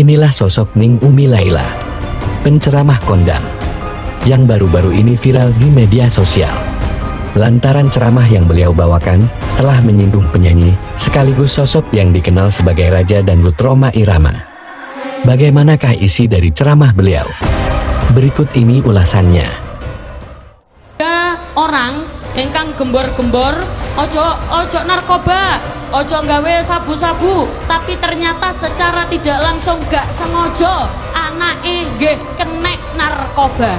Inilah sosok Ning Umi Laila, penceramah kondang, yang baru-baru ini viral di media sosial. Lantaran ceramah yang beliau bawakan telah menyinggung penyanyi sekaligus sosok yang dikenal sebagai Raja Dangdut Rhoma Irama. Bagaimanakah isi dari ceramah beliau? Berikut ini ulasannya. Orang ingkang gembor-gembor ojo narkoba, ojo gawe sabu-sabu, tapi ternyata secara tidak langsung gak sengaja anake nggih kenek narkoba.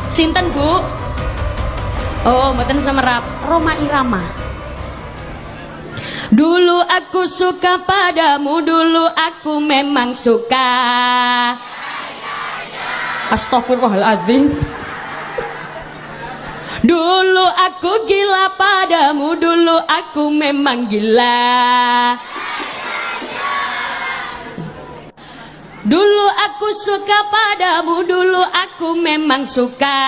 Sinten, Bu? Oh, mboten semerap, Rhoma Irama. Dulu aku suka padamu, dulu aku memang suka. Astagfirullahaladzim. Dulu aku gila padamu, dulu aku memang gila. Dulu aku suka padamu, dulu aku memang suka.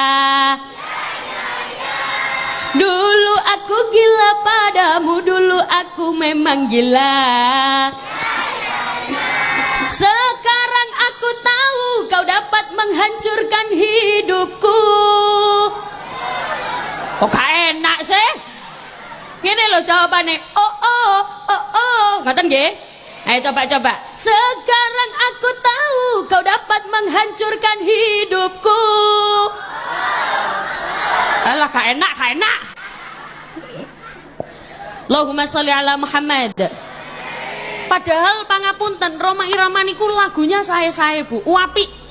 Dulu aku gila padamu, dulu aku memang gila. Sekarang aku tahu kau dapat menghancurkan hidupku. Kok gak enak sih? Gini loh jawabannya. Ngoten nggih? Ayo coba. Sekarang aku tahu kau dapat menghancurkan hidupku. Alah gak enak. Allahumma sholli ala Muhammad. Padahal pangapunten, Rhoma Irama niku lagunya saya Bu, apik.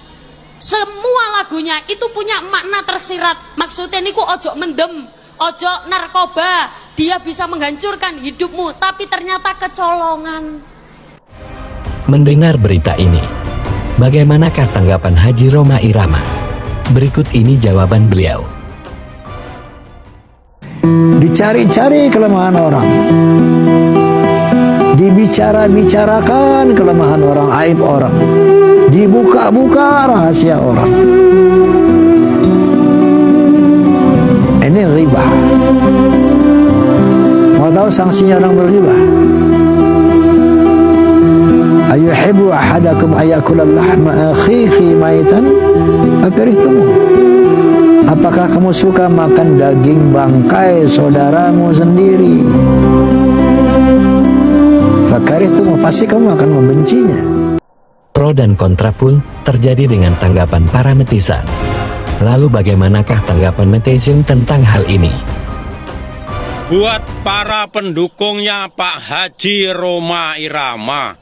Semua lagunya itu punya makna tersirat. Maksudnya niku ojo mendem, ojo narkoba. Dia bisa menghancurkan hidupmu, tapi ternyata kecolongan. Mendengar berita ini, bagaimanakah tanggapan Haji Rhoma Irama? Berikut ini jawaban beliau. Dicari-cari kelemahan orang, dibicara-bicarakan kelemahan orang, aib orang, dibuka-buka rahasia orang. Ini riba. Mau tahu sanksinya orang berriba? Ayuhibbu ahadakum ayakula lahma akhihi maitan fakarihtumuh. Apakah kamu suka makan daging bangkai saudaramu sendiri? Fakarihtumuh, pasti kamu akan membencinya. Pro dan kontra pun terjadi dengan tanggapan para netizen. Lalu bagaimanakah tanggapan netizen tentang hal ini? Buat para pendukungnya Pak Haji Rhoma Irama,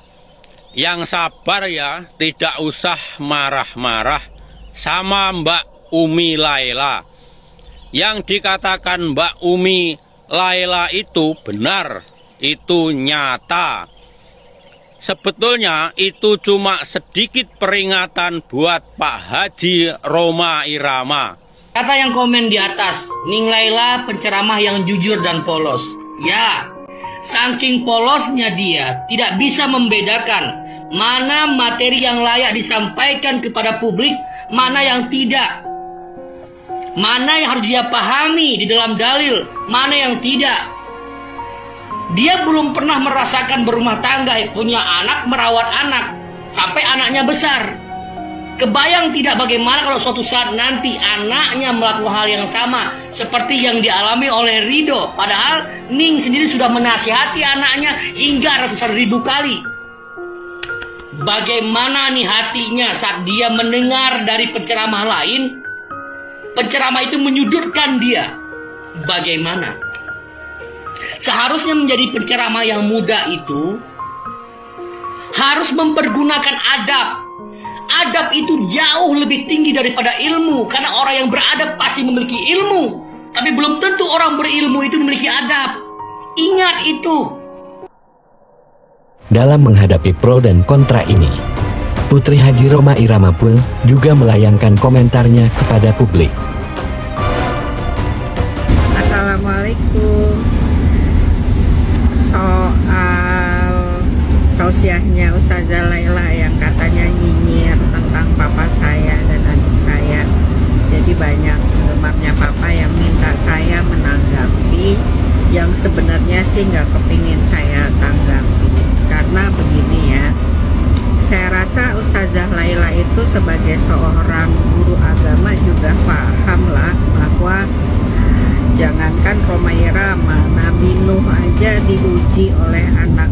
yang sabar ya, tidak usah marah-marah sama Mbak Umi Laila. Yang dikatakan Mbak Umi Laila itu benar, itu nyata. Sebetulnya itu cuma sedikit peringatan buat Pak Haji Rhoma Irama. Kata yang komen di atas, Ning Laila penceramah yang jujur dan polos. Ya, saking polosnya dia tidak bisa membedakan mana materi yang layak disampaikan kepada publik, mana yang tidak. Mana yang harus dia pahami di dalam dalil, mana yang tidak. Dia belum pernah merasakan berumah tangga, punya anak, merawat anak, sampai anaknya besar. Kebayang tidak bagaimana kalau suatu saat nanti anaknya melakukan hal yang sama seperti yang dialami oleh Rido. Padahal Ning sendiri sudah menasihati anaknya hingga ratusan ribu kali. Bagaimana nih hatinya saat dia mendengar dari penceramah lain, penceramah itu menyudutkan dia. Bagaimana? Seharusnya menjadi penceramah yang muda itu harus mempergunakan adab. Adab itu jauh lebih tinggi daripada ilmu, karena orang yang beradab pasti memiliki ilmu, tapi belum tentu orang berilmu itu memiliki adab. Ingat itu. Dalam menghadapi pro dan kontra ini, Putri Haji Rhoma Irama pun juga melayangkan komentarnya kepada publik. Assalamualaikum. Soal tausiahnya Ustazah Laila yang katanya nyinyir tentang papa saya dan adik saya, jadi banyak penggemarnya papa yang minta saya menanggapi yang sebenarnya sih nggak kepingin saya tanggapi. Karena begini ya, saya rasa Ustazah Laila itu sebagai seorang guru agama juga paham lah bahwa jangankan Rhoma Irama, Nabi Nuh aja diuji oleh anaknya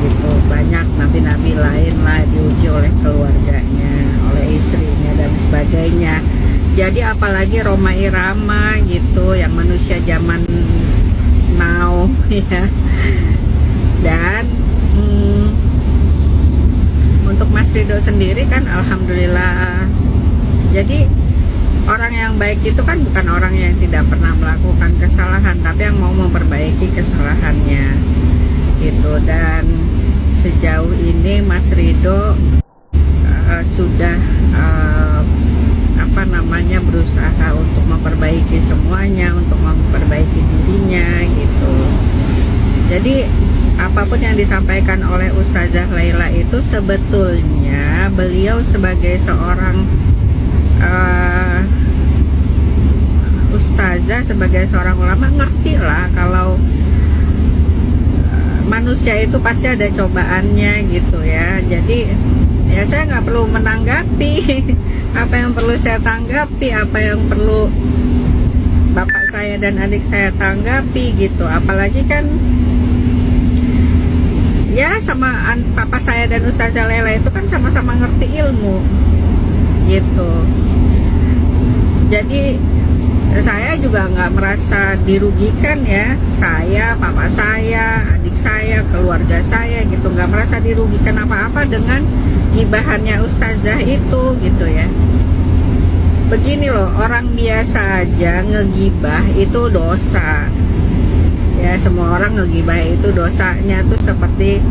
gitu. Banyak nabi-nabi lain lah diuji oleh keluarganya, oleh istrinya dan sebagainya. Jadi apalagi Rhoma Irama gitu, yang manusia zaman now ya. Dan untuk Mas Ridho sendiri kan alhamdulillah. Jadi orang yang baik itu kan bukan orang yang tidak pernah melakukan kesalahan, tapi yang mau memperbaiki kesalahannya gitu. Dan sejauh ini Mas Ridho sudah berusaha untuk memperbaiki semuanya, untuk memperbaiki dirinya gitu. Jadi apapun yang disampaikan oleh Ustazah Laila itu sebetulnya beliau sebagai seorang ustazah, sebagai seorang ulama ngerti lah kalau manusia itu pasti ada cobaannya gitu ya. Jadi ya saya nggak perlu menanggapi apa yang perlu saya tanggapi, apa yang perlu bapak saya dan adik saya tanggapi gitu. Apalagi kan ya sama papa saya dan Ustazah Laila itu kan sama-sama ngerti ilmu gitu. Jadi saya juga nggak merasa dirugikan ya, saya, papa saya, adik saya, keluarga saya gitu, nggak merasa dirugikan apa-apa dengan gibahannya ustazah itu gitu ya. Begini loh, orang biasa aja ngegibah itu dosa ya, semua orang ngegibah itu dosanya tuh seperti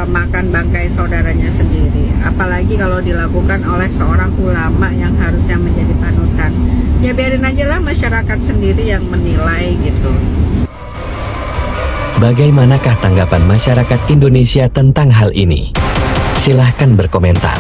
makan bangkai saudaranya sendiri, apalagi kalau dilakukan oleh seorang ulama yang harusnya menjadi panutan. Ya biarin aja lah masyarakat sendiri yang menilai gitu. Bagaimanakah tanggapan masyarakat Indonesia tentang hal ini? Silahkan berkomentar.